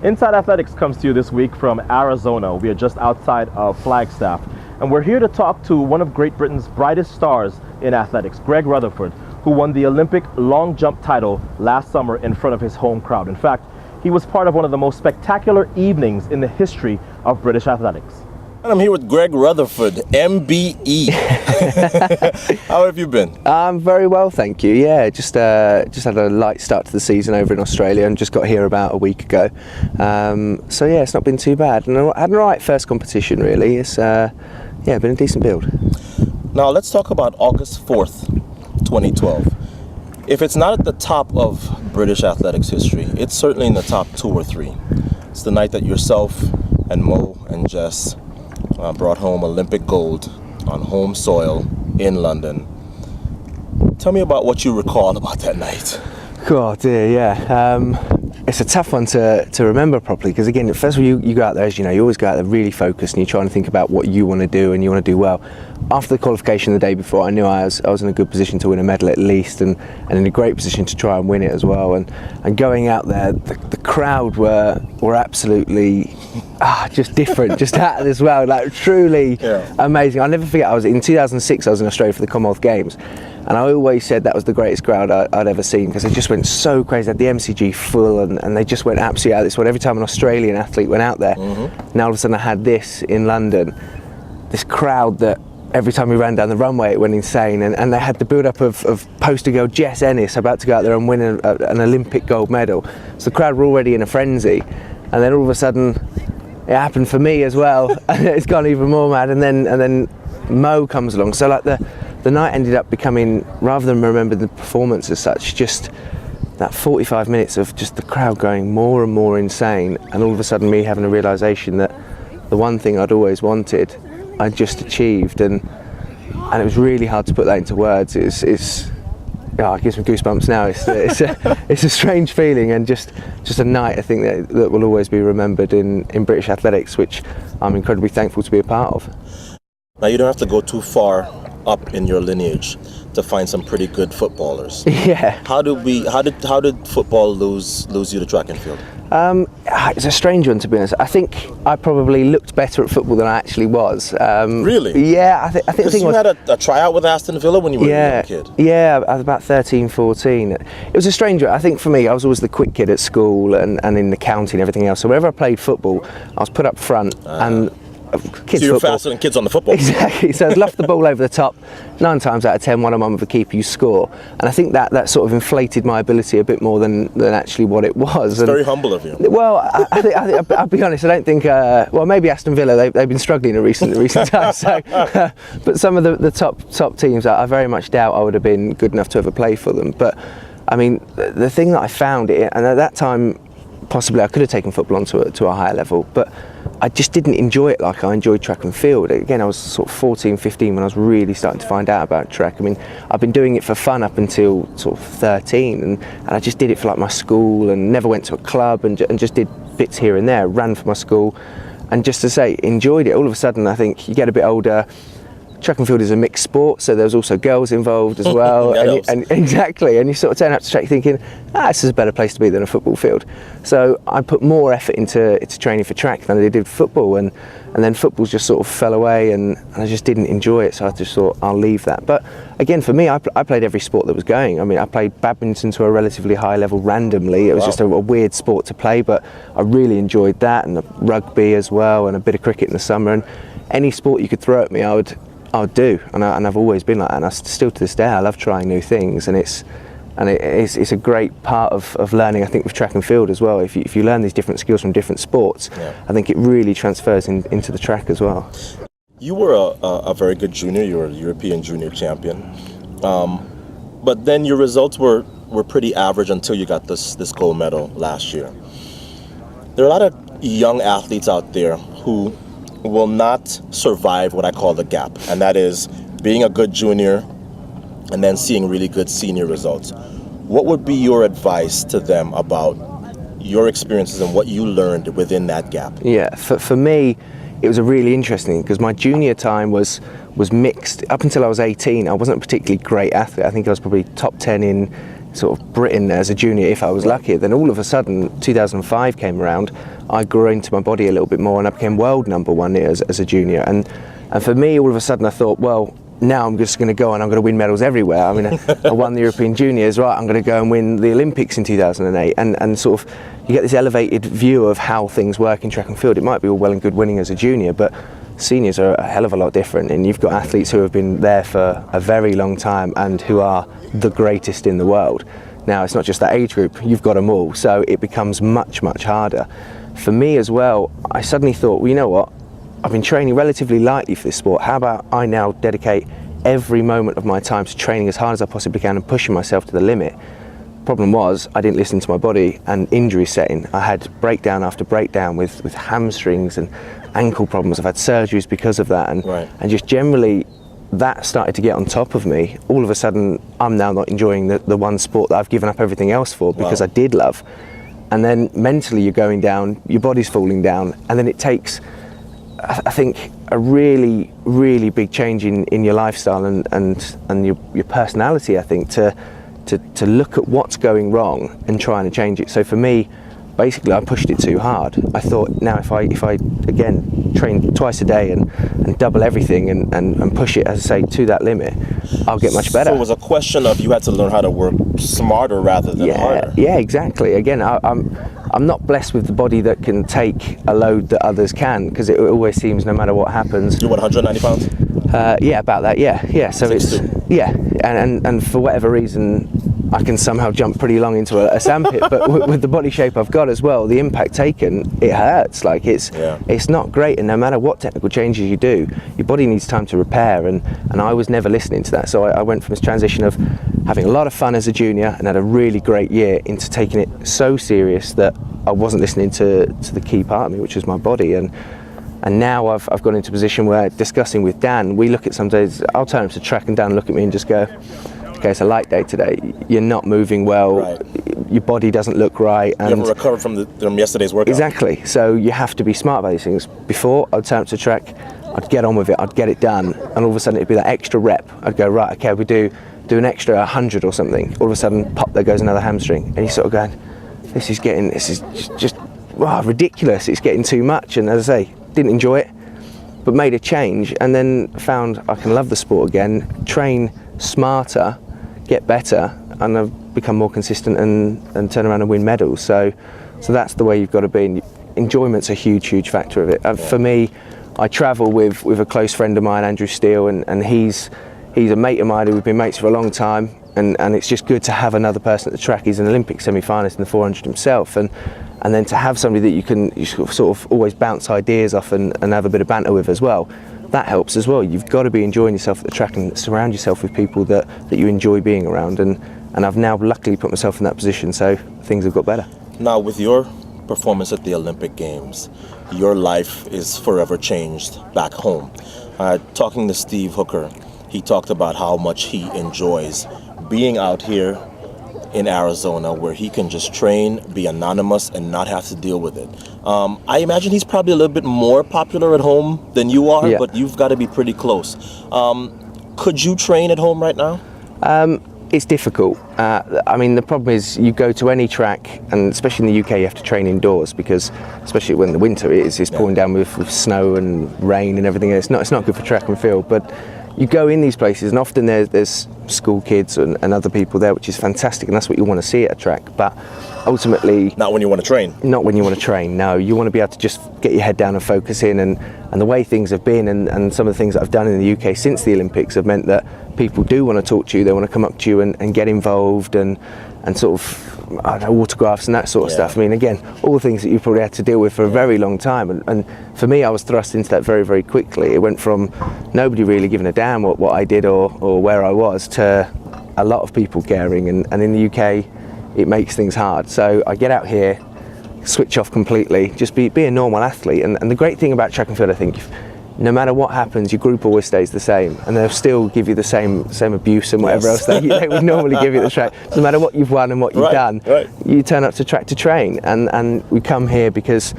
Inside Athletics comes to you this week from Arizona. We are just outside of Flagstaff, and we're here to talk to one of Great Britain's brightest stars in athletics, Greg Rutherford, who won the Olympic long jump title last summer in front of his home crowd. In fact, he was part of one of the most spectacular evenings in the history of British athletics. And I'm here with Greg Rutherford, MBE. How have you been? I'm very well, thank you. Yeah, just had a light start to the season over in Australia and just got here about a week ago. So yeah, it's not been too bad. And I had an alright first competition really. It's been a decent build. Now let's talk about August 4th, 2012. If it's not at the top of British athletics history, it's certainly in the top 2 or 3. It's the night that yourself and Mo and Jess brought home Olympic gold on home soil in London. Tell me about what you recall about that night. God dear, yeah. It's a tough one to remember properly because again, first of all, you go out there, as you know, you always go out there really focused and you're trying to think about what you want to do and you want to do well. After the qualification the day before, I knew I was in a good position to win a medal at least, and in a great position to try and win it as well. And going out there, the crowd were absolutely just different, just out of this world, like truly amazing. I'll never forget, in 2006, I was in Australia for the Commonwealth Games, and I always said that was the greatest crowd I'd ever seen because they just went so crazy. They had the MCG full and they just went absolutely out of this world. Every time an Australian athlete went out there, now all of a sudden I had this in London, this crowd that every time we ran down the runway it went insane, and they had the build-up of poster girl Jess Ennis about to go out there and win an Olympic gold medal. So the crowd were already in a frenzy, and then all of a sudden it happened for me as well, and it's gone even more mad. And then Mo comes along. So like the night ended up becoming, rather than remember the performance as such, just that 45 minutes of just the crowd going more and more insane, and all of a sudden me having a realisation that the one thing I'd always wanted I just achieved, and it was really hard to put that into words. It gives me goosebumps now. It's a strange feeling, and just a night I think that will always be remembered in British athletics, which I'm incredibly thankful to be a part of. Now you don't have to go too far up in your lineage to find some pretty good footballers. Yeah. How did football lose you to track and field? It's a strange one, to be honest. I think I probably looked better at football than I actually was. Really? Yeah, I think the thing you was, had a tryout with Aston Villa when you were a young kid. Yeah, I was about 13, 14. It was a strange one. I think for me, I was always the quick kid at school and in the county and everything else. So whenever I played football, I was put up front and kids so you were football. faster than kids on the football. Exactly. So I'd luff the ball over the top. 9 times out of 10, one-on-one with the keeper, you score. And I think that sort of inflated my ability a bit more than actually what it was. It's very humble of you. Well, I think I'll be honest. I don't think. Well, maybe Aston Villa. They've been struggling in recent times. So, but some of the top teams, I very much doubt I would have been good enough to ever play for them. But I mean, the thing that I found it, and at that time, possibly I could have taken football on to a higher level, but I just didn't enjoy it like I enjoyed track and field. Again, I was sort of 14, 15 when I was really starting to find out about track. I mean, I've been doing it for fun up until sort of 13, and I just did it for like my school and never went to a club and just did bits here and there, ran for my school, and just to say, enjoyed it. All of a sudden, I think you get a bit older. Track and field is a mixed sport, so there's also girls involved as well. and exactly, and you sort of turn out to track thinking, this is a better place to be than a football field. So I put more effort into training for track than I did football, and then football just sort of fell away, and I just didn't enjoy it. So I just thought I'll leave that. But again, for me, I played every sport that was going. I mean, I played badminton to a relatively high level randomly. It was just a weird sport to play, but I really enjoyed that, and rugby as well, and a bit of cricket in the summer. And any sport you could throw at me, I would do, and I've always been like that, and I still to this day I love trying new things, and it's a great part of learning, I think, with track and field as well. If you learn these different skills from different sports, I think it really transfers into the track as well. You were a very good junior. You were a European junior champion, but then your results were pretty average until you got this gold medal last year. There are a lot of young athletes out there who will not survive what I call the gap, and that is being a good junior and then seeing really good senior results. What would be your advice to them about your experiences and what you learned within that gap? Yeah, for me, it was a really interesting thing because my junior time was mixed. Up until I was 18, I wasn't a particularly great athlete. I think I was probably top 10 in sort of Britain as a junior if I was lucky. Then all of a sudden 2005 came around, I grew into my body a little bit more and I became world number one as a junior. And for me, all of a sudden I thought, well, now I'm just going to go and I'm going to win medals everywhere. I mean, I won the European Juniors, right, I'm going to go and win the Olympics in 2008. And sort of, you get this elevated view of how things work in track and field. It might be all well and good winning as a junior, but seniors are a hell of a lot different, and you've got athletes who have been there for a very long time and who are the greatest in the world. Now, it's not just that age group, you've got them all, so it becomes much, much harder. For me as well, I suddenly thought, well, you know what, I've been training relatively lightly for this sport. How about I now dedicate every moment of my time to training as hard as I possibly can and pushing myself to the limit? Problem was, I didn't listen to my body and injuries set in. I had breakdown after breakdown with hamstrings and ankle problems. I've had surgeries because of that, and just generally that started to get on top of me. All of a sudden I'm now not enjoying the one sport that I've given up everything else for because I did love. And then mentally you're going down, your body's falling down, and then it takes, I think, a really, really big change in your lifestyle and your personality, I think, to look at what's going wrong and trying to change it. So for me, basically I pushed it too hard. I thought, now if I again train twice a day and double everything and push it, as I say, to that limit, I'll get much better. So it was a question of you had to learn how to work smarter rather than harder. Yeah, exactly. Again, I'm not blessed with the body that can take a load that others can, because it always seems no matter what happens. You're 190 pounds? Yeah, about that. Yeah. So 6'2". and for whatever reason, I can somehow jump pretty long into a sandpit, but with the body shape I've got as well, the impact taken, it hurts. Like it's not great, and no matter what technical changes you do, your body needs time to repair, and I was never listening to that. So I went from this transition of having a lot of fun as a junior and had a really great year into taking it so serious that I wasn't listening to the key part of me, which was my body. And now I've gone into a position where, discussing with Dan, we look at some days, I'll turn up to track and Dan look at me and just go, okay, it's a light day today, you're not moving well, your body doesn't look right. And you haven't recovered from yesterday's workout. Exactly, so you have to be smart about these things. Before, I'd turn up to track, I'd get on with it, I'd get it done, and all of a sudden it'd be that extra rep. I'd go, right, okay, we do an extra 100 or something. All of a sudden, pop, there goes another hamstring. And you're sort of going, this is just ridiculous, it's getting too much. And as I say, didn't enjoy it, but made a change, and then found I can love the sport again, train smarter, get better, and I've become more consistent and turn around and win medals. So that's the way you've got to be. And enjoyment's a huge factor of it. For me, I travel with a close friend of mine, Andrew Steele, and he's a mate of mine who we've been mates for a long time, and it's just good to have another person at the track. He's an Olympic semi-finalist in the 400 himself, and then to have somebody that you sort of always bounce ideas off and have a bit of banter with as well, that helps as well. You've got to be enjoying yourself at the track and surround yourself with people that you enjoy being around, and I've now luckily put myself in that position, so things have got better. Now, with your performance at the Olympic Games, your life is forever changed back home. Talking to Steve Hooker, he talked about how much he enjoys being out here in Arizona, where he can just train, be anonymous, and not have to deal with it. I imagine he's probably a little bit more popular at home than you are, but you've got to be pretty close. Could you train at home right now? It's difficult. I mean, the problem is you go to any track, and especially in the UK, you have to train indoors, because especially when the winter it's pouring down with snow and rain and everything. It's not good for track and field, but you go in these places, and often there's school kids and other people there, which is fantastic, and that's what you want to see at a track. But ultimately, not when you want to train. Not when you want to train. No, you want to be able to just get your head down and focus in. And the way things have been, and some of the things that I've done in the UK since the Olympics have meant that people do want to talk to you. They want to come up to you and get involved and sort of, I don't know, autographs and that sort of stuff. I mean, again, all the things that you probably had to deal with for a very long time. And for me, I was thrust into that very, very quickly. It went from nobody really giving a damn what I did or where I was, to a lot of people caring. And in the UK, it makes things hard. So I get out here, switch off completely, just be a normal athlete. And the great thing about track and field, I think, no matter what happens, your group always stays the same, and they'll still give you the same abuse and whatever else they would normally give you at the track. No matter what you've won and what you've done, you turn up to track to train. And we come here because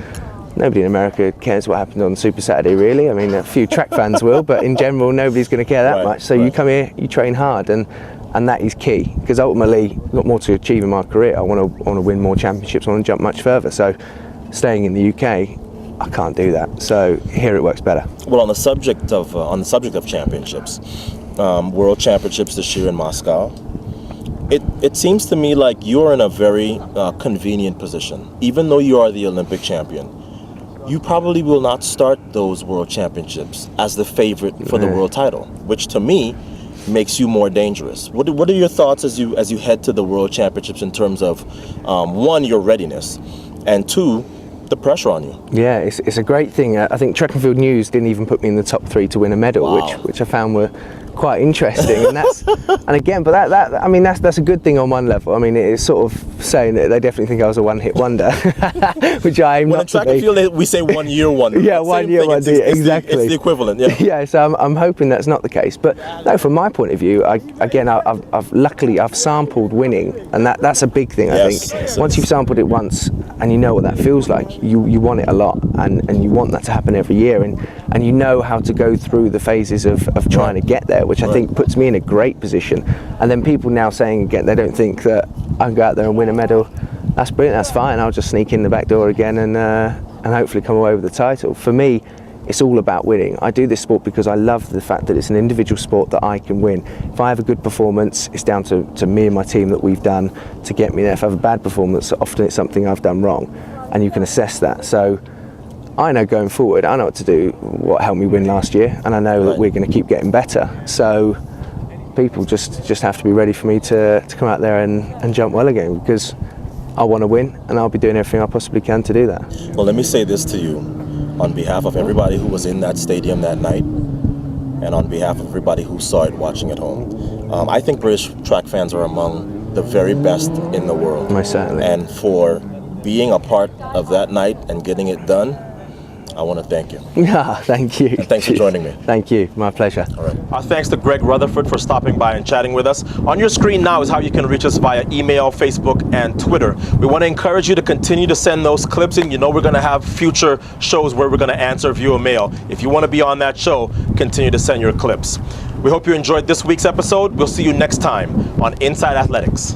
nobody in America cares what happened on Super Saturday, really. I mean, a few track fans will, but in general, nobody's going to care that much. So you come here, you train hard, and and that is key, because ultimately I've got more to achieve in my career. I want to win more championships, I want to jump much further. So staying in the UK, I can't do that. So here it works better. Well, on the subject of championships, World Championships this year in Moscow, it seems to me like you're in a very convenient position. Even though you are the Olympic champion, you probably will not start those World Championships as the favorite for the world title, which to me makes you more dangerous. What are your thoughts as you head to the World Championships in terms of one, your readiness, and two, the pressure on you? Yeah, it's a great thing. I think Track and Field News didn't even put me in the top 3 to win a medal. Wow. which I found were quite interesting, and that I mean that's a good thing on one level. I mean, it's sort of saying that they definitely think I was a one-hit wonder, which I aim not to be. When in track and field we say 1 year wonder. Yeah, 1 year wonder, exactly. It's the equivalent, yeah. Yeah, so I'm hoping that's not the case. But no, from my point of view, I've luckily sampled winning, and that's a big thing. I think once you've sampled it once and you know what that feels like, you want it a lot, and you want that to happen every year, and you know how to go through the phases of trying to get there, which I think puts me in a great position. And then people now saying again they don't think that I can go out there and win a medal. That's brilliant, that's fine. I'll just sneak in the back door again and hopefully come away with the title. For me, it's all about winning. I do this sport because I love the fact that it's an individual sport that I can win. If I have a good performance, it's down to me and my team that we've done to get me there. If I have a bad performance, often it's something I've done wrong, and you can assess that. So I know going forward, I know what to do, what helped me win last year, and I know that we're going to keep getting better. So people just have to be ready for me to come out there and jump well again, because I want to win, and I'll be doing everything I possibly can to do that. Well, let me say this to you on behalf of everybody who was in that stadium that night, and on behalf of everybody who saw it watching at home. I think British track fans are among the very best in the world. Most certainly. And for being a part of that night and getting it done, I want to thank you. Thank you. And thanks for joining me. Thank you. My pleasure. All right. Our thanks to Greg Rutherford for stopping by and chatting with us. On your screen now is how you can reach us via email, Facebook, and Twitter. We want to encourage you to continue to send those clips in. You know we're going to have future shows where we're going to answer viewer mail. If you want to be on that show, continue to send your clips. We hope you enjoyed this week's episode. We'll see you next time on Inside Athletics.